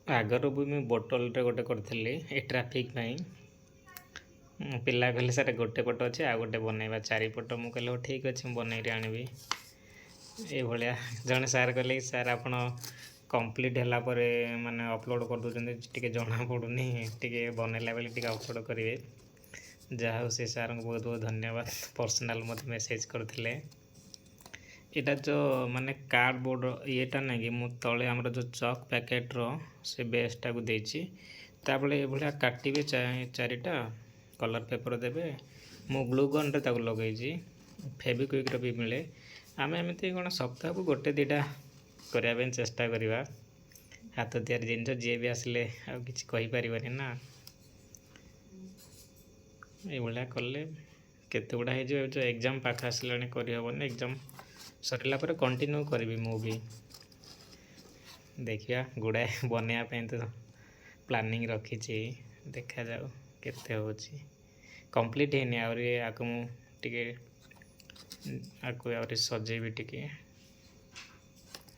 आगर भी मुझे बोटल गोटे करी ए ट्राफिक पिला कहले सर गोटे पट अच्छे आ गोटे बनवा चारिपट मुझे कहले ठीक अच्छे बनई आनबी ये जड़े सार कहले सार आप कंप्लीट है माने अपलोड कर दूसरे जना पड़ूनी टे बनैला बेले टे अपलोड करेंगे जहाँ हो से सार को बहुत बहुत धन्यवाद पर्सनाल मत मेसेज करते यहाँ जो माने कार्डबोर्ड येटा ना कि मु तले आमर जो चक पैकेट रो से बेसटा को देची ताबले ये भाया काटिबे चारिटा कलर पेपर देबे मु ग्लू गन रे ताको लगेजी फेविक्विक रो भी मिले आम एमती कौन सप्ताह को गोटे दुटा करने चेष्टा करवा हाथ तैयारी जिन जी भी आसिले आ कि ना ये कले केते गुड़ा हो एग्जाम पाख आसला करहबन एग्जाम सरला पर कंटिन्यू करी मु भी देखिया गुड़ाए बनवाई तो प्लानिंग रखी देखा जाऊ केते होची कंप्लीट है आके मु टिके आको सजेबी टिके